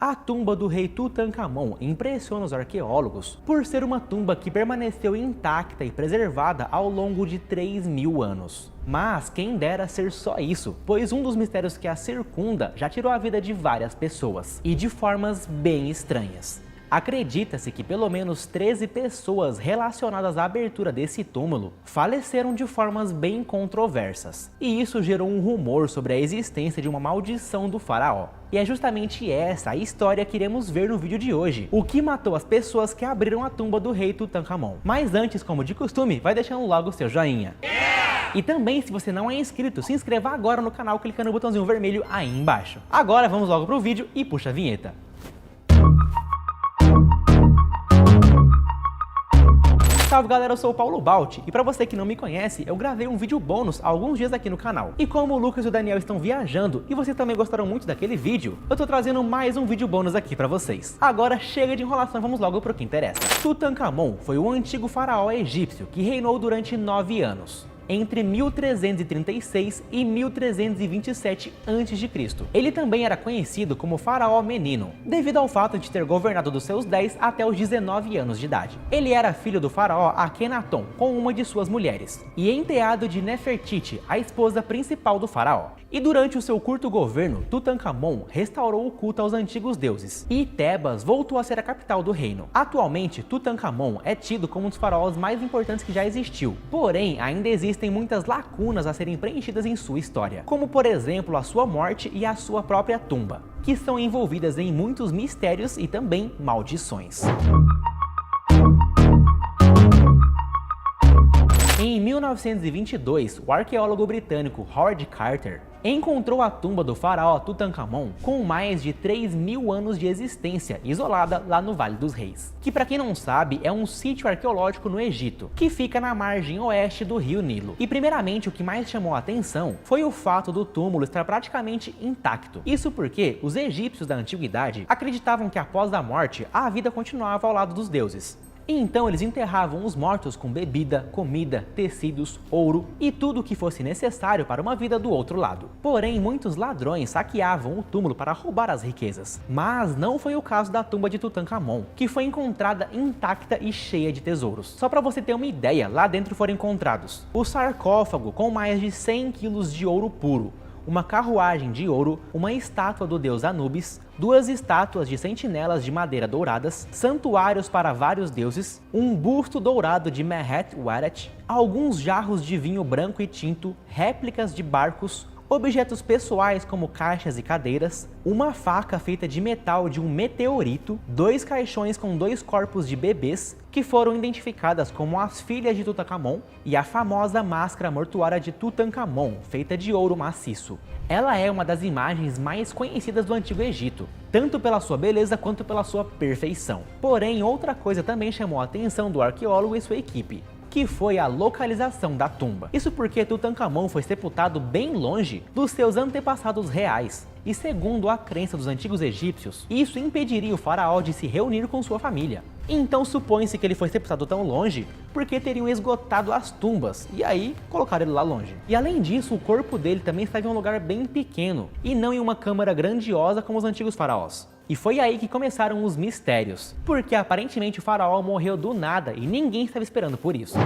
A tumba do rei Tutankhamon impressiona os arqueólogos por ser uma tumba que permaneceu intacta e preservada ao longo de 3.000 anos. Mas quem dera ser só isso, pois um dos mistérios que a circunda já tirou a vida de várias pessoas, e de formas bem estranhas. Acredita-se que pelo menos 13 pessoas relacionadas à abertura desse túmulo faleceram de formas bem controversas. E isso gerou um rumor sobre a existência de uma maldição do faraó. E é justamente essa a história que iremos ver no vídeo de hoje. O que matou as pessoas que abriram a tumba do rei Tutankhamon. Mas antes, como de costume, vai deixando logo o seu joinha. E também, se você não é inscrito, se inscreva agora no canal clicando no botãozinho vermelho aí embaixo. Agora vamos logo pro vídeo e puxa a vinheta. Salve galera, eu sou o Paulo Balt e pra você que não me conhece, eu gravei um vídeo bônus há alguns dias aqui no canal. E como o Lucas e o Daniel estão viajando e vocês também gostaram muito daquele vídeo, eu tô trazendo mais um vídeo bônus aqui pra vocês. Agora chega de enrolação, vamos logo pro que interessa. Tutankhamon foi o antigo faraó egípcio que reinou durante 9 anos. Entre 1336 e 1327 a.C. Ele também era conhecido como Faraó Menino, devido ao fato de ter governado dos seus 10 até os 19 anos de idade. Ele era filho do faraó Akhenaton com uma de suas mulheres, e enteado de Nefertiti, a esposa principal do faraó. E durante o seu curto governo, Tutankhamon restaurou o culto aos antigos deuses, e Tebas voltou a ser a capital do reino. Atualmente, Tutankhamon é tido como um dos faraós mais importantes que já existiu, porém ainda existem muitas lacunas a serem preenchidas em sua história, como por exemplo a sua morte e a sua própria tumba, que são envolvidas em muitos mistérios e também maldições. Em 1922, o arqueólogo britânico Howard Carter encontrou a tumba do faraó Tutankhamon com mais de 3.000 anos de existência, isolada lá no Vale dos Reis, que para quem não sabe é um sítio arqueológico no Egito, que fica na margem oeste do rio Nilo. E primeiramente o que mais chamou a atenção foi o fato do túmulo estar praticamente intacto. Isso porque os egípcios da antiguidade acreditavam que após a morte a vida continuava ao lado dos deuses. E então eles enterravam os mortos com bebida, comida, tecidos, ouro e tudo o que fosse necessário para uma vida do outro lado. Porém, muitos ladrões saqueavam o túmulo para roubar as riquezas. Mas não foi o caso da tumba de Tutankhamon, que foi encontrada intacta e cheia de tesouros. Só para você ter uma ideia, lá dentro foram encontrados o sarcófago com mais de 100 quilos de ouro puro, uma carruagem de ouro, uma estátua do deus Anubis, 2 estátuas de sentinelas de madeira douradas, santuários para vários deuses, um busto dourado de Mehet Weret, alguns jarros de vinho branco e tinto, réplicas de barcos, objetos pessoais como caixas e cadeiras, uma faca feita de metal de um meteorito, 2 caixões com 2 corpos de bebês, que foram identificadas como as filhas de Tutankhamon, e a famosa máscara mortuária de Tutankhamon, feita de ouro maciço. Ela é uma das imagens mais conhecidas do Antigo Egito, tanto pela sua beleza quanto pela sua perfeição. Porém, outra coisa também chamou a atenção do arqueólogo e sua equipe, que foi a localização da tumba. Isso porque Tutankhamon foi sepultado bem longe dos seus antepassados reais, e segundo a crença dos antigos egípcios, isso impediria o faraó de se reunir com sua família. Então supõe-se que ele foi sepultado tão longe porque teriam esgotado as tumbas, e aí colocaram ele lá longe. E além disso, o corpo dele também estava em um lugar bem pequeno, e não em uma câmara grandiosa como os antigos faraós. E foi aí que começaram os mistérios, porque aparentemente o faraó morreu do nada e ninguém estava esperando por isso.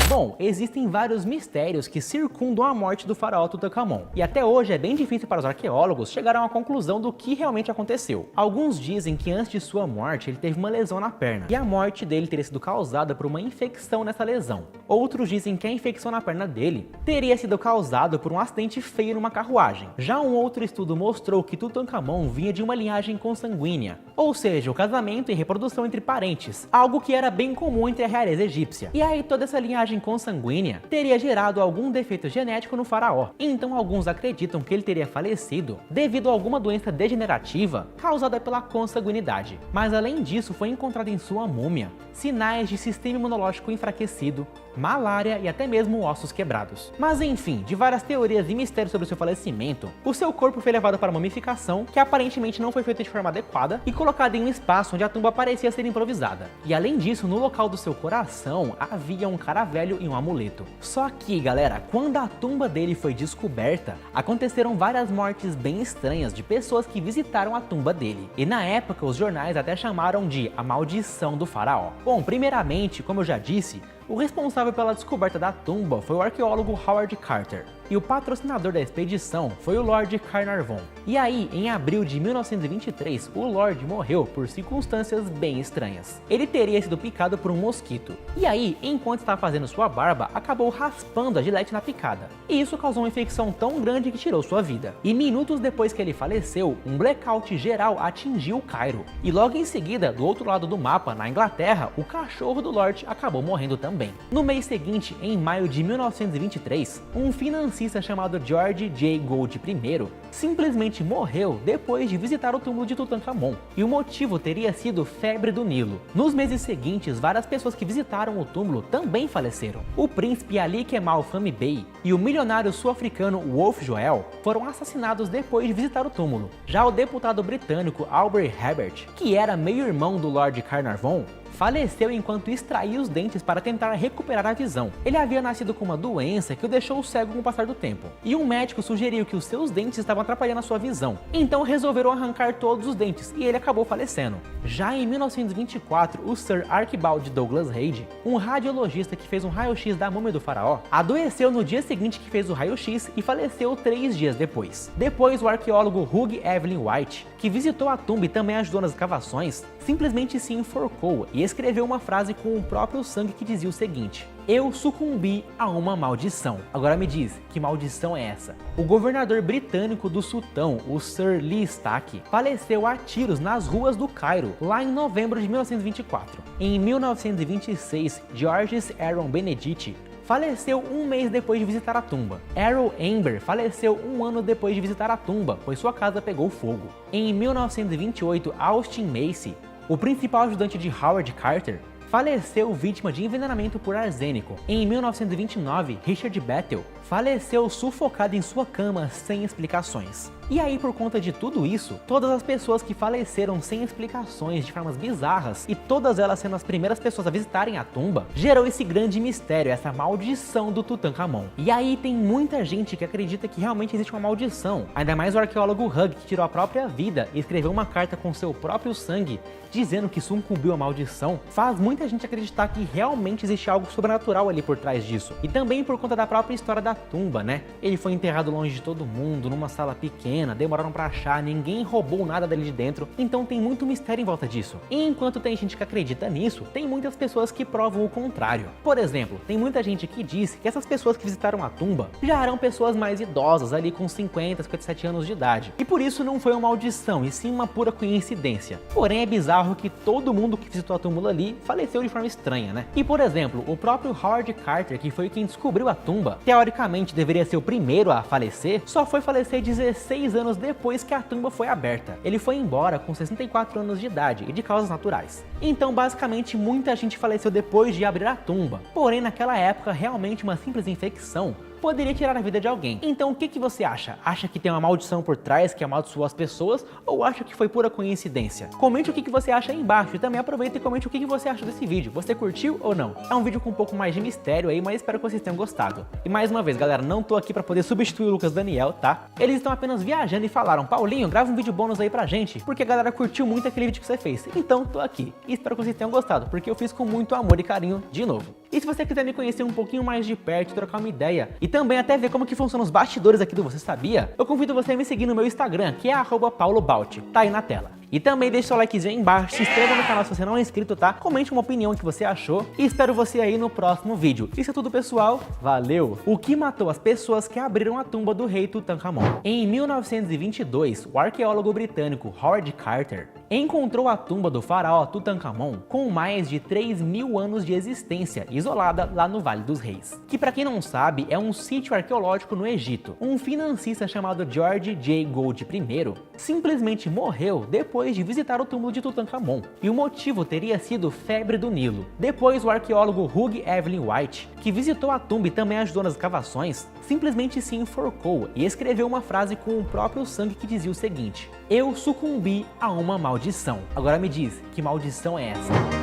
Bom, existem vários mistérios que circundam a morte do faraó Tutankhamon, e até hoje é bem difícil para os arqueólogos chegar a uma conclusão do que realmente aconteceu. Alguns dizem que antes de sua morte ele teve uma lesão na perna, e a morte dele teria sido causada por uma infecção nessa lesão. Outros dizem que a infecção na perna dele teria sido causada por um acidente feio numa carruagem. Já um outro estudo mostrou que Tutankhamon vinha de uma linhagem consanguínea, ou seja, o casamento e reprodução entre parentes, algo que era bem comum entre a realeza egípcia. E aí toda essa linhagem consanguínea teria gerado algum defeito genético no faraó. Então alguns acreditam que ele teria falecido devido a alguma doença degenerativa causada pela consanguinidade. Mas além disso, foi encontrado em sua múmia sinais de sistema imunológico enfraquecido, malária e até mesmo ossos quebrados. Mas enfim, de várias teorias e mistérios sobre o seu falecimento, o seu corpo foi levado para mumificação, que aparentemente não foi feita de forma adequada, e colocado em um espaço onde a tumba parecia ser improvisada. E além disso, no local do seu coração havia um caravelho e um amuleto. Só que, galera, quando a tumba dele foi descoberta, aconteceram várias mortes bem estranhas de pessoas que visitaram a tumba dele. E na época, os jornais até chamaram de a maldição do faraó. Bom, primeiramente, como eu já disse, o responsável pela descoberta da tumba foi o arqueólogo Howard Carter, e o patrocinador da expedição foi o Lord Carnarvon. E aí, em abril de 1923, o Lord morreu por circunstâncias bem estranhas. Ele teria sido picado por um mosquito, e aí, enquanto estava fazendo sua barba, acabou raspando a gilete na picada. E isso causou uma infecção tão grande que tirou sua vida. E minutos depois que ele faleceu, um blackout geral atingiu o Cairo. E logo em seguida, do outro lado do mapa, na Inglaterra, o cachorro do Lord acabou morrendo também. No mês seguinte, em maio de 1923, um financista chamado George J. Gould I simplesmente morreu depois de visitar o túmulo de Tutankhamon, e o motivo teria sido febre do Nilo. Nos meses seguintes, várias pessoas que visitaram o túmulo também faleceram. O príncipe Ali Kemal Fahmy Bey e o milionário sul-africano Wolf Joel foram assassinados depois de visitar o túmulo. Já o deputado britânico Albert Herbert, que era meio-irmão do Lord Carnarvon, faleceu enquanto extraía os dentes para tentar recuperar a visão. Ele havia nascido com uma doença que o deixou cego com o passar do tempo, e um médico sugeriu que os seus dentes estavam atrapalhando a sua visão. Então resolveram arrancar todos os dentes, e ele acabou falecendo. Já em 1924, o Sir Archibald Douglas Reid, um radiologista que fez um raio-x da múmia do faraó, adoeceu no dia seguinte que fez o raio-x e faleceu 3 dias depois. Depois, o arqueólogo Hugh Evelyn White, que visitou a tumba e também ajudou nas escavações, simplesmente se enforcou e escreveu uma frase com o próprio sangue que dizia o seguinte: "Eu sucumbi a uma maldição." Agora me diz, que maldição é essa? O governador britânico do sultão, o Sir Lee Stack, faleceu a tiros nas ruas do Cairo, lá em novembro de 1924. Em 1926, Georges Aaron Benedict faleceu um mês depois de visitar a tumba. Errol Amber faleceu um ano depois de visitar a tumba, pois sua casa pegou fogo. Em 1928, Austin Macy, o principal ajudante de Howard Carter, faleceu vítima de envenenamento por arsênico. Em 1929, Richard Bethel faleceu sufocado em sua cama sem explicações. E aí, por conta de tudo isso, todas as pessoas que faleceram sem explicações de formas bizarras, e todas elas sendo as primeiras pessoas a visitarem a tumba, gerou esse grande mistério, essa maldição do Tutankhamon. E aí tem muita gente que acredita que realmente existe uma maldição, ainda mais o arqueólogo Hugh, que tirou a própria vida e escreveu uma carta com seu próprio sangue, dizendo que sucumbiu à maldição, faz muita gente acreditar que realmente existe algo sobrenatural ali por trás disso. E também por conta da própria história da tumba, né? Ele foi enterrado longe de todo mundo, numa sala pequena, demoraram pra achar, ninguém roubou nada dali de dentro, então tem muito mistério em volta disso. E enquanto tem gente que acredita nisso, tem muitas pessoas que provam o contrário. Por exemplo, tem muita gente que diz que essas pessoas que visitaram a tumba já eram pessoas mais idosas, ali com 50, 57 anos de idade, e por isso não foi uma maldição, e sim uma pura coincidência. Porém, é bizarro que todo mundo que visitou a túmula ali faleceu de forma estranha, né? E por exemplo, o próprio Howard Carter, que foi quem descobriu a tumba, teoricamente deveria ser o primeiro a falecer, só foi falecer 16 anos depois que a tumba foi aberta. Ele foi embora com 64 anos de idade e de causas naturais. Então, basicamente, muita gente faleceu depois de abrir a tumba. Porém, naquela época, realmente uma simples infecção poderia tirar a vida de alguém. Então o que você acha? Acha que tem uma maldição por trás que amaldiçoou as pessoas, ou acha que foi pura coincidência? Comente o que você acha aí embaixo, e também aproveita e comente o que você acha desse vídeo. Você curtiu ou não? É um vídeo com um pouco mais de mistério aí, mas espero que vocês tenham gostado. E mais uma vez, galera, não tô aqui pra poder substituir o Lucas Daniel, tá? Eles estão apenas viajando e falaram: "Paulinho, grava um vídeo bônus aí pra gente", porque a galera curtiu muito aquele vídeo que você fez. Então tô aqui, e espero que vocês tenham gostado, porque eu fiz com muito amor e carinho de novo. E se você quiser me conhecer um pouquinho mais de perto, trocar uma ideia, e também até ver como que funcionam os bastidores aqui do Você Sabia, eu convido você a me seguir no meu Instagram, que é @paulobalt, tá aí na tela. E também deixa o likezinho aí embaixo, se inscreva no canal se você não é inscrito, tá? Comente uma opinião que você achou, e espero você aí no próximo vídeo. Isso é tudo, pessoal, valeu! O que matou as pessoas que abriram a tumba do rei Tutankhamon? Em 1922, o arqueólogo britânico Howard Carter encontrou a tumba do faraó Tutankhamon com mais de 3.000 anos de existência, isolada lá no Vale dos Reis, que, para quem não sabe, é um sítio arqueológico no Egito. Um financista chamado George J. Gould I simplesmente morreu depois de visitar o túmulo de Tutankhamon, e o motivo teria sido febre do Nilo. Depois, o arqueólogo Hugh Evelyn White, que visitou a tumba e também ajudou nas escavações, simplesmente se enforcou e escreveu uma frase com o próprio sangue que dizia o seguinte: "Eu sucumbi a uma maldição". Agora me diz, que maldição é essa?